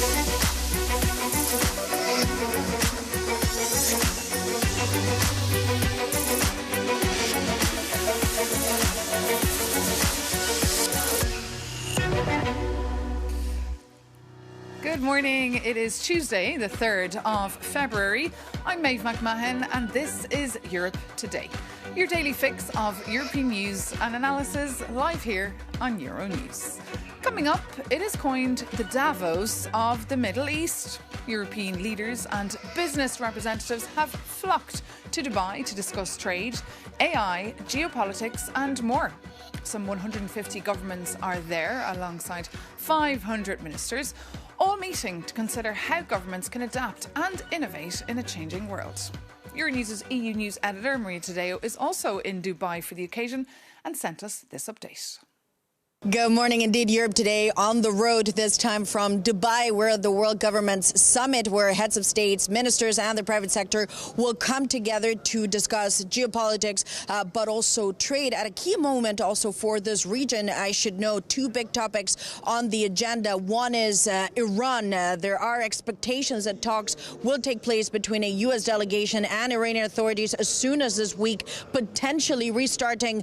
Good morning. It is Tuesday, the 3rd of February. I'm Maeve McMahon, and this is Europe Today, your daily fix of European news and analysis live here on Euronews. Coming up, it is coined the Davos of the Middle East. European leaders and business representatives have flocked to Dubai to discuss trade, AI, geopolitics and more. Some 150 governments are there alongside 500 ministers, all meeting to consider how governments can adapt and innovate in a changing world. Euronews' EU News editor Maria Tadeo is also in Dubai for the occasion and sent us this update. Good morning indeed. Europe Today on the road, this time from Dubai, where the World Governments Summit, where heads of states, ministers and the private sector will come together to discuss geopolitics, but also trade at a key moment also for this region. I should note two big topics on the agenda. One is Iran. There are expectations that talks will take place between a U.S. delegation and Iranian authorities as soon as this week, potentially restarting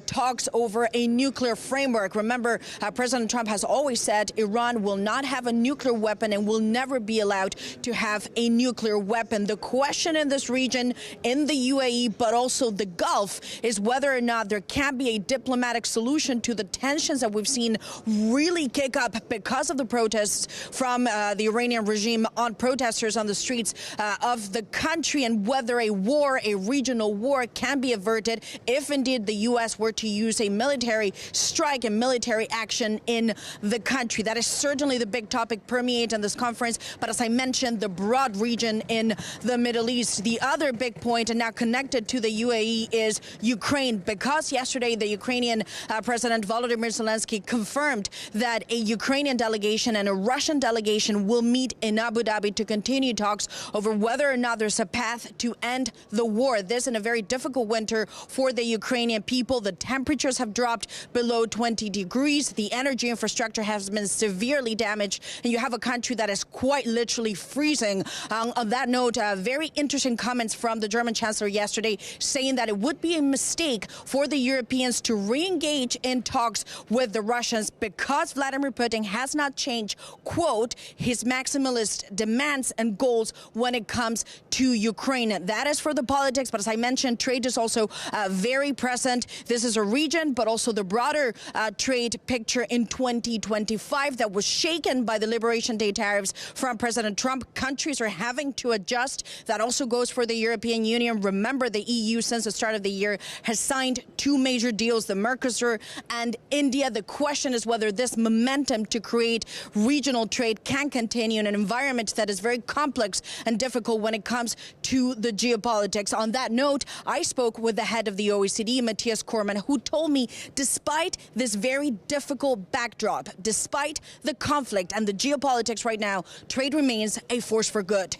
talks over a nuclear framework. Remember, President Trump has always said Iran will not have a nuclear weapon and will never be allowed to have a nuclear weapon. The question in this region, in the UAE, but also the Gulf, is whether or not there can be a diplomatic solution to the tensions that we've seen really kick up because of the protests from the Iranian regime on protesters on the streets of the country, and whether a war, a regional war, can be averted if indeed the U.S. were to use a military strike and military action in the country. That is certainly the big topic permeating this conference. But as I mentioned, the broad region in the Middle East. The other big point, and now connected to the UAE, is Ukraine, because yesterday the Ukrainian President Volodymyr Zelensky confirmed that a Ukrainian delegation and a Russian delegation will meet in Abu Dhabi to continue talks over whether or not there's a path to end the war. This in a very difficult winter for the Ukrainian people. The temperatures have dropped below 20 degrees. The energy infrastructure has been severely damaged, and you have a country that is quite literally freezing. On that note, very interesting comments from the German Chancellor yesterday, saying that it would be a mistake for the Europeans to re-engage in talks with the Russians because Vladimir Putin has not changed, quote, his maximalist demands and goals when it comes to Ukraine. That is for the politics, but as I mentioned, trade is also very present. This is a region, but also the broader trade picture in 2025 that was shaken by the Liberation Day tariffs from President Trump. Countries are having to adjust. That also goes for the European Union. Remember, the EU since the start of the year has signed two major deals, the Mercosur and India. The question is whether this momentum to create regional trade can continue in an environment that is very complex and difficult when it comes to the geopolitics. On that note, I spoke with the head of the OECD, Matthias Cormann, who told me despite this very difficult backdrop, despite the conflict and the geopolitics right now, trade remains a force for good.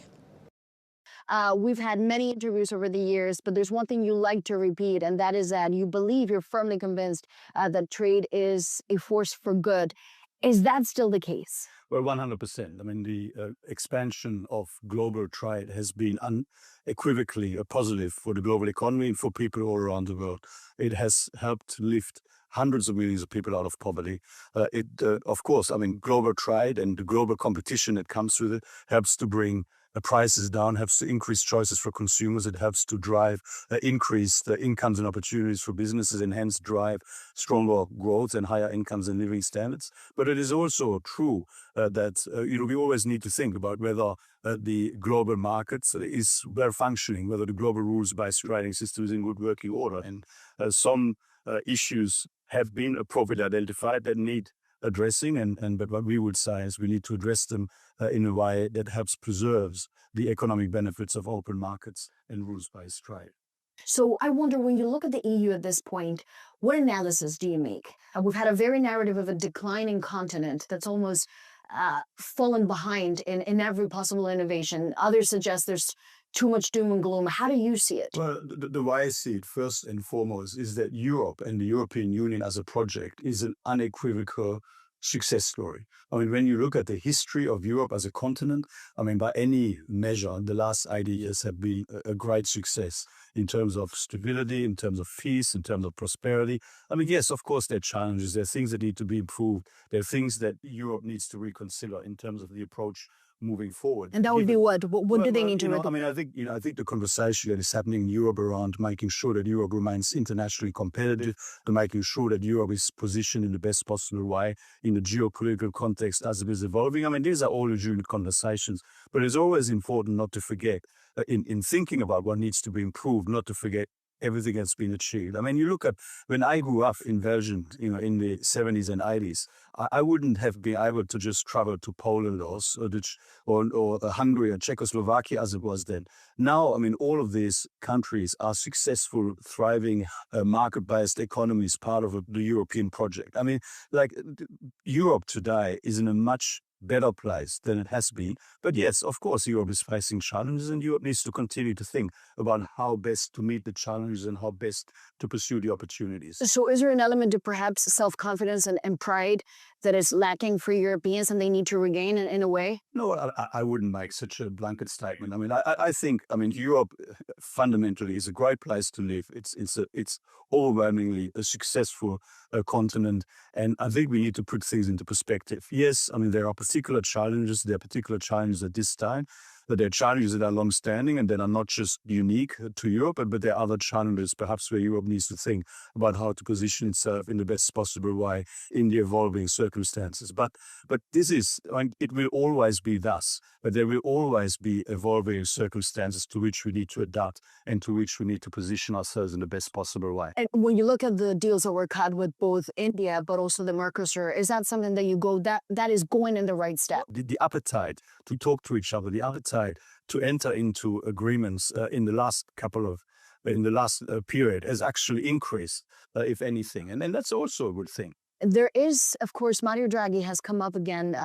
We've had many interviews over the years, but there's one thing you like to repeat, and that is that you believe, you're firmly convinced that trade is a force for good. Is that still the case? Well, 100%. I mean, the expansion of global trade has been unequivocally a positive for the global economy and for people all around the world. It has helped lift hundreds of millions of people out of poverty. Of course, I mean, global trade and the global competition that comes with it helps to bring prices down, helps to increase choices for consumers. It helps to drive increased incomes and opportunities for businesses, and hence drive stronger growth and higher incomes and living standards. But it is also true that we always need to think about whether the global markets is well functioning, whether the global rules-based trading system is in good working order. And some issues have been appropriately identified that need addressing, but what we would say is we need to address them in a way that helps preserves the economic benefits of open markets and rules-based trade. So I wonder, when you look at the EU at this point, what analysis do you make? We've had a very narrative of a declining continent that's almost fallen behind in every possible innovation. Others suggest there's too much doom and gloom. How do you see it? Well, the way I see it, first and foremost, is that Europe and the European Union as a project is an unequivocal success story. I mean, when you look at the history of Europe as a continent, I mean, by any measure, the last 80 years have been a great success in terms of stability, in terms of peace, in terms of prosperity. I mean, yes, of course, there are challenges. There are things that need to be improved. There are things that Europe needs to reconsider in terms of the approach moving forward. And that would be what? What do they need to do? I mean, I think the conversation that is happening in Europe around making sure that Europe remains internationally competitive, to making sure that Europe is positioned in the best possible way in the geopolitical context as it is evolving. I mean, these are all legitimate conversations, but it's always important not to forget, in thinking about what needs to be improved, not to forget everything that's been achieved. I mean, you look at when I grew up in Belgium, in the 70s and 80s, I wouldn't have been able to just travel to Poland or Hungary or Czechoslovakia as it was then. Now, I mean, all of these countries are successful, thriving, market-based economies, part of the European project. I mean, like Europe today is in a much better place than it has been. But yes, of course, Europe is facing challenges, and Europe needs to continue to think about how best to meet the challenges and how best to pursue the opportunities. So is there an element of perhaps self-confidence and pride that is lacking for Europeans and they need to regain in a way? No, I wouldn't make such a blanket statement. I mean, I think Europe fundamentally is a great place to live. It's overwhelmingly a successful continent, and I think we need to put things into perspective. Yes, I mean, there are particular challenges. There are particular challenges at this time. But there are challenges that are long-standing and that are not just unique to Europe, but there are other challenges perhaps where Europe needs to think about how to position itself in the best possible way in the evolving circumstances. But this is, I mean, it will always be thus, but there will always be evolving circumstances to which we need to adapt and to which we need to position ourselves in the best possible way. And when you look at the deals that were cut with both India but also the Mercosur, is that something that you go, that is going in the right step? The appetite to talk to each other, the appetite to enter into agreements in the last period has actually increased, if anything. And that's also a good thing. There is, of course, Mario Draghi has come up again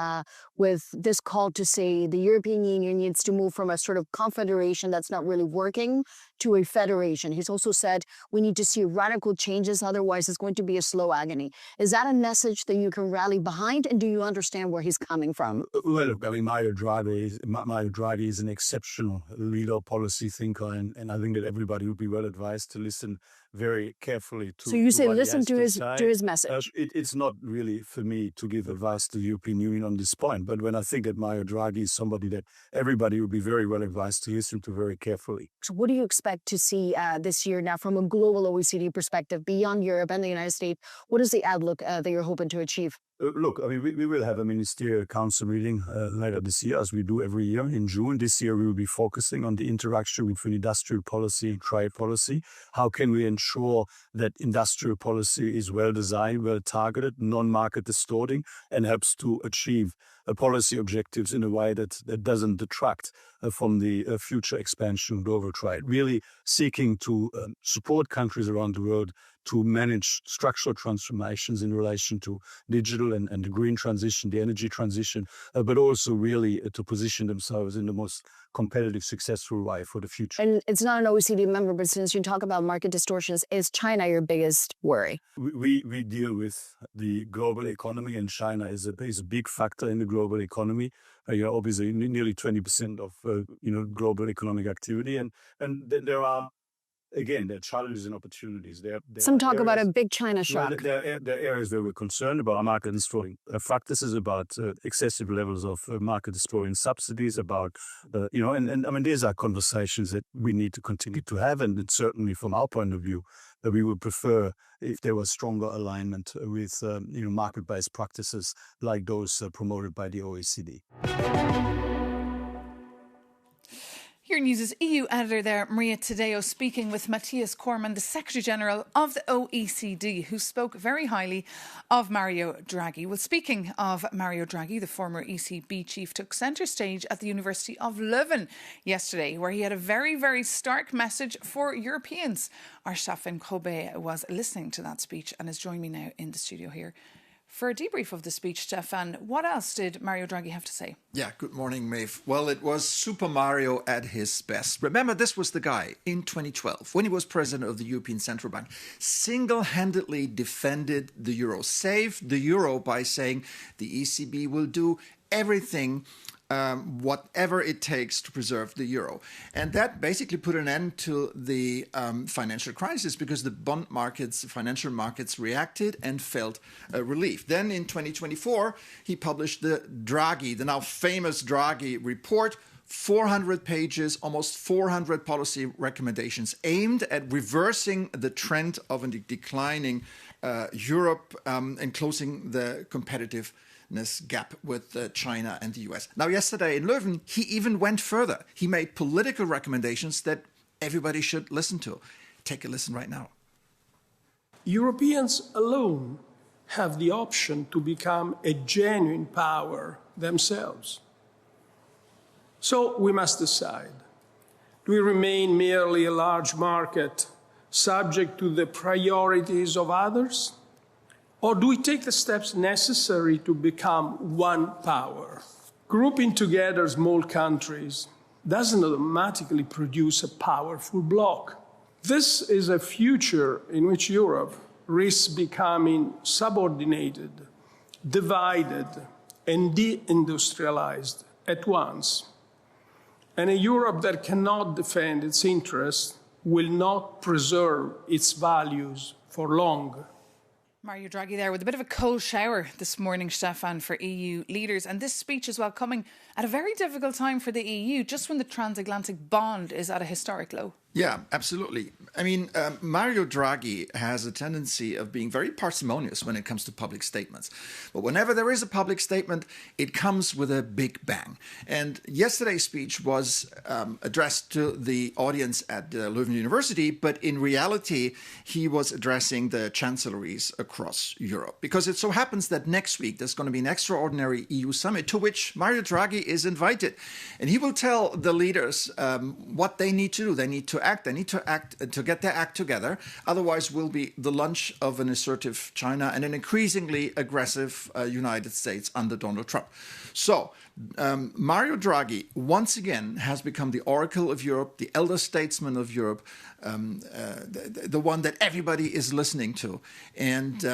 with this call to say the European Union needs to move from a sort of confederation that's not really working to a federation. He's also said we need to see radical changes, otherwise it's going to be a slow agony. Is that a message that you can rally behind, and do you understand where he's coming from? Well, look, I mean, Mario Draghi is an exceptional leader, policy thinker, and I think that everybody would be well advised to listen very carefully to. So you say listen to his message. It's not really for me to give advice to the European Union on this point, but when I think that Mario Draghi is somebody that everybody would be very well advised to listen to very carefully. So what do you expect to see this year now from a global OECD perspective beyond Europe and the United States? What is the outlook that you're hoping to achieve? Look, I mean, we will have a ministerial council meeting later this year, as we do every year in June. This year, we will be focusing on the interaction between industrial policy and trade policy. How can we ensure that industrial policy is well designed, well targeted, non-market distorting, and helps to achieve policy objectives in a way that doesn't detract from the future expansion of global trade. Really seeking to support countries around the world to manage structural transformations in relation to digital and the green transition, the energy transition, but also really to position themselves in the most competitive, successful way for the future. And it's not an OECD member, but since you talk about market distortions, is China your biggest worry? We deal with the global economy, and China is a big factor in the global economy. Obviously, nearly 20% of global economic activity, and there are. Again, there are challenges and opportunities. Some talk about a big China shock. Well, there are areas where we're concerned about market destroying practices, about excessive levels of market destroying subsidies, about, and I mean, these are conversations that we need to continue to have. And certainly from our point of view, that we would prefer if there was stronger alignment with, market-based practices like those promoted by the OECD. Euronews' EU editor there, Maria Tadeo, speaking with Matthias Cormann, the Secretary-General of the OECD, who spoke very highly of Mario Draghi. Well, speaking of Mario Draghi, the former ECB chief took centre stage at the University of Leuven yesterday, where he had a very, very stark message for Europeans. Our Stefan Kobe was listening to that speech and has joined me now in the studio here For a debrief of the speech, Stefan, what else did Mario Draghi have to say? Yeah, good morning, Maeve. Well, it was Super Mario at his best. Remember, this was the guy in 2012, when he was president of the European Central Bank, single-handedly defended the euro, saved the euro by saying the ECB will do everything whatever it takes to preserve the euro. And that basically put an end to the financial crisis because the bond markets, financial markets reacted and felt relief. Then in 2024, he published the Draghi, the now famous Draghi report, 400 pages, almost 400 policy recommendations aimed at reversing the trend of a declining Europe and closing the competitive gap with China and the US. Now, yesterday in Leuven, he even went further. He made political recommendations that everybody should listen to. Take a listen right now. Europeans alone have the option to become a genuine power themselves. So we must decide. Do we remain merely a large market subject to the priorities of others? Or do we take the steps necessary to become one power? Grouping together small countries doesn't automatically produce a powerful bloc. This is a future in which Europe risks becoming subordinated, divided, and deindustrialized at once. And a Europe that cannot defend its interests will not preserve its values for long. Mario Draghi there with a bit of a cold shower this morning, Stefan, for EU leaders. And this speech as well coming at a very difficult time for the EU, just when the transatlantic bond is at a historic low. Yeah, absolutely. I mean, Mario Draghi has a tendency of being very parsimonious when it comes to public statements. But whenever there is a public statement, it comes with a big bang. And yesterday's speech was addressed to the audience at Leuven University, but in reality, he was addressing the chancelleries across Europe. Because it so happens that next week, there's going to be an extraordinary EU summit to which Mario Draghi is invited. And he will tell the leaders what they need to do. They need to act to get their act together. Otherwise, will be the lunch of an assertive China and an increasingly aggressive United States under Donald Trump. So Mario Draghi once again has become the oracle of Europe, the elder statesman of Europe, the one that everybody is listening to. And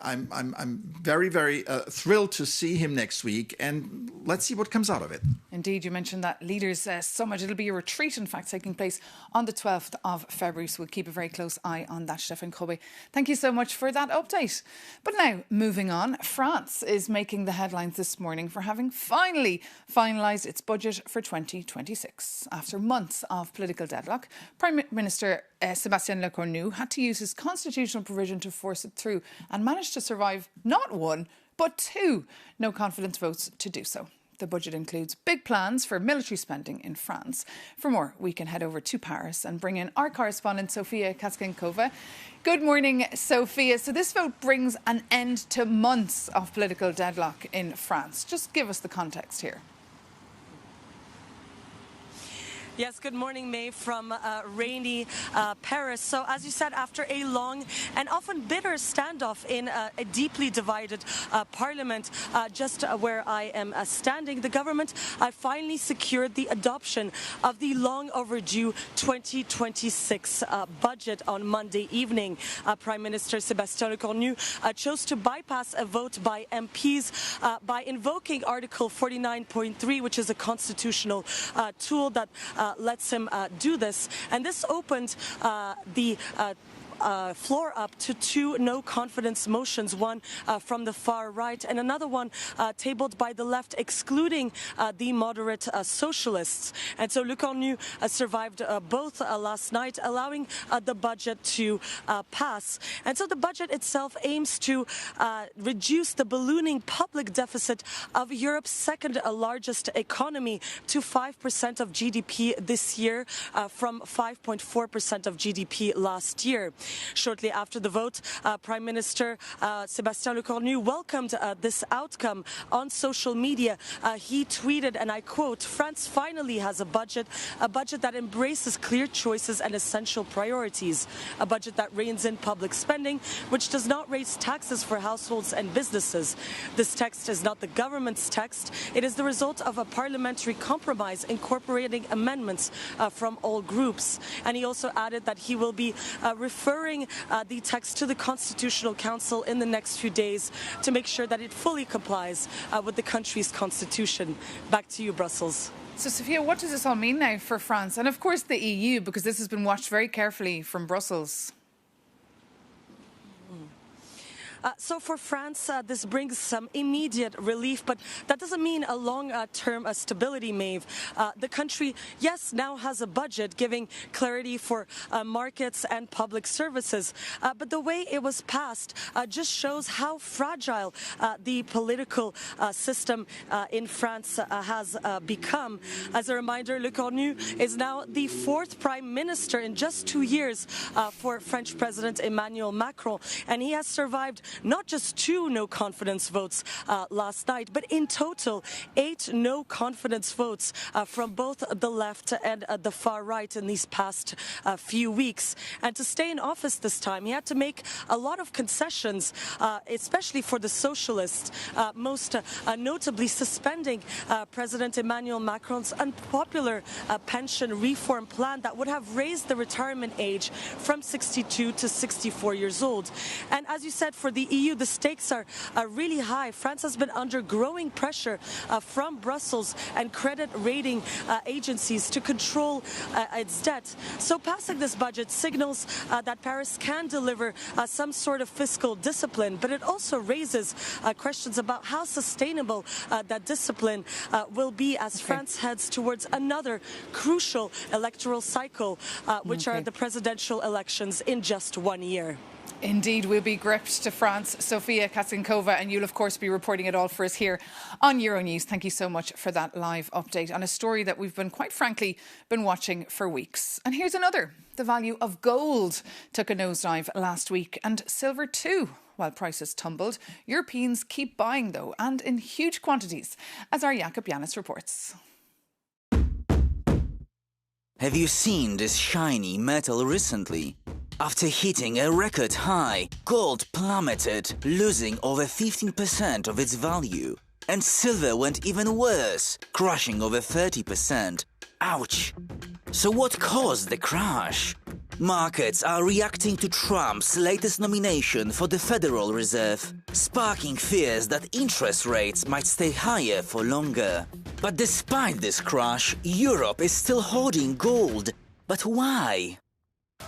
I'm very, very thrilled to see him next week. And let's see what comes out of it. Indeed, you mentioned that leaders' summit. It'll be a retreat, in fact, taking place on the 12th of February. So we'll keep a very close eye on that. Stefan Kobe, thank you so much for that update. But now, moving on, France is making the headlines this morning for having finally finalised its budget for 2026. After months of political deadlock, Prime Minister Sébastien Lecornu had to use his constitutional provision to force it through and managed to survive not one, but two no confidence votes to do so. The budget includes big plans for military spending in France. For more, we can head over to Paris and bring in our correspondent, Sofia Kaskinkova. Good morning, Sophia. So this vote brings an end to months of political deadlock in France. Just give us the context here. Yes, good morning, May, from rainy Paris. So, as you said, after a long and often bitter standoff in a deeply divided parliament, just where I am standing, the government finally secured the adoption of the long overdue 2026 budget on Monday evening. Prime Minister Sébastien Lecornu chose to bypass a vote by MPs by invoking Article 49.3, which is a constitutional tool that lets him do this. And this opened the floor up to two no-confidence motions, one from the far right and another one tabled by the left, excluding the moderate socialists. And so Lecornu survived both last night, allowing the budget to pass. And so the budget itself aims to reduce the ballooning public deficit of Europe's second largest economy to 5% of GDP this year from 5.4% of GDP last year. Shortly after the vote, Prime Minister Sébastien Lecornu welcomed this outcome on social media. He tweeted, and I quote, "France finally has a budget that embraces clear choices and essential priorities, a budget that reins in public spending, which does not raise taxes for households and businesses. This text is not the government's text. It is the result of a parliamentary compromise incorporating amendments from all groups." And he also added that he will be referring the text to the Constitutional Council in the next few days to make sure that it fully complies with the country's constitution. Back to you, Brussels. So, Sophia, what does this all mean now for France and, of course, the EU, because this has been watched very carefully from Brussels? So for France, this brings some immediate relief, but that doesn't mean a long-term stability, Maeve. The country, yes, now has a budget giving clarity for markets and public services, but the way it was passed just shows how fragile the political system in France has become. As a reminder, Lecornu is now the fourth prime minister in just 2 years for French President Emmanuel Macron, and he has survived not just 2 no-confidence votes last night, but in total 8 no-confidence votes from both the left and the far right in these past few weeks. And to stay in office this time, he had to make a lot of concessions, especially for the socialists, most notably suspending President Emmanuel Macron's unpopular pension reform plan that would have raised the retirement age from 62 to 64 years old. And as you said, for the EU, the stakes are really high. France has been under growing pressure from Brussels and credit rating agencies to control its debt. So passing this budget signals that Paris can deliver some sort of fiscal discipline, but it also raises questions about how sustainable that discipline will be as France heads towards another crucial electoral cycle, which are the presidential elections in just 1 year. Indeed, we'll be gripped to France. Sofia Kacinkova, and you'll of course be reporting it all for us here on Euronews. Thank you so much for that live update on a story that we've been, quite frankly, been watching for weeks. And here's another. The value of gold took a nosedive last week, and silver too. While prices tumbled, Europeans keep buying though, and in huge quantities, as our Jakob Yanis reports. Have you seen this shiny metal recently? After hitting a record high, gold plummeted, losing over 15% of its value. And silver went even worse, crashing over 30%. Ouch! So what caused the crash? Markets are reacting to Trump's latest nomination for the Federal Reserve, sparking fears that interest rates might stay higher for longer. But despite this crash, Europe is still hoarding gold. But why?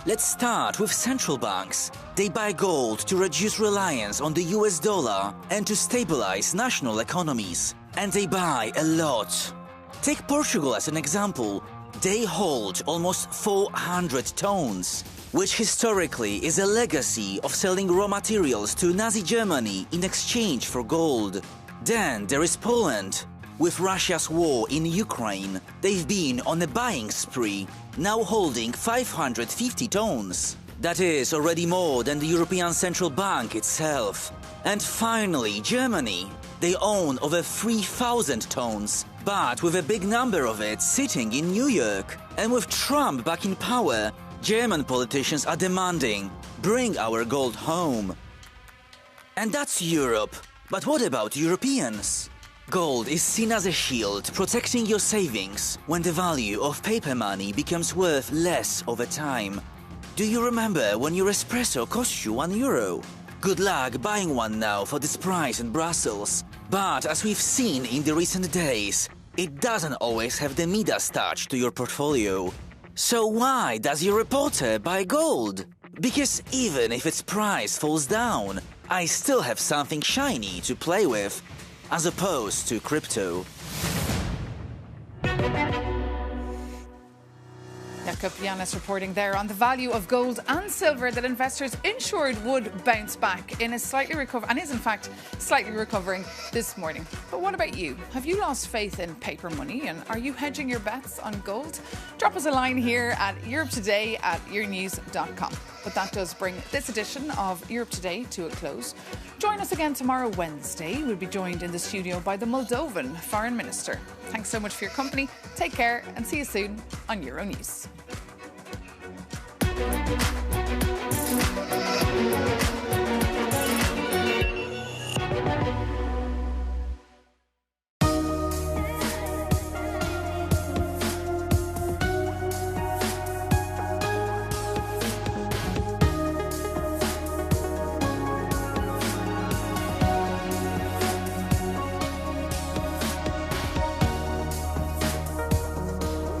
Let's start with central banks. They buy gold to reduce reliance on the US dollar and to stabilize national economies. And they buy a lot. Take Portugal as an example. They hold almost 400 tons, which historically is a legacy of selling raw materials to Nazi Germany in exchange for gold. Then there is Poland. With Russia's war in Ukraine, they've been on a buying spree, now holding 550 tons. That is already more than the European Central Bank itself. And finally, Germany. They own over 3,000 tons, but with a big number of it sitting in New York. And with Trump back in power, German politicians are demanding, bring our gold home. And that's Europe. But what about Europeans? Gold is seen as a shield protecting your savings when the value of paper money becomes worth less over time. Do you remember when your espresso cost you €1? Good luck buying one now for this price in Brussels. But as we've seen in the recent days, it doesn't always have the Midas touch to your portfolio. So why does your reporter buy gold? Because even if its price falls down, I still have something shiny to play with, as opposed to crypto. Jakob Yanis reporting there on the value of gold and silver that investors ensured would bounce back in a slightly recover, and is in fact slightly recovering this morning. But what about you? Have you lost faith in paper money, and are you hedging your bets on gold? Drop us a line here at europetoday@euronews.com. But that does bring this edition of Europe Today to a close. Join us again tomorrow, Wednesday. We'll be joined in the studio by the Moldovan Foreign Minister. Thanks so much for your company. Take care and see you soon on Euronews.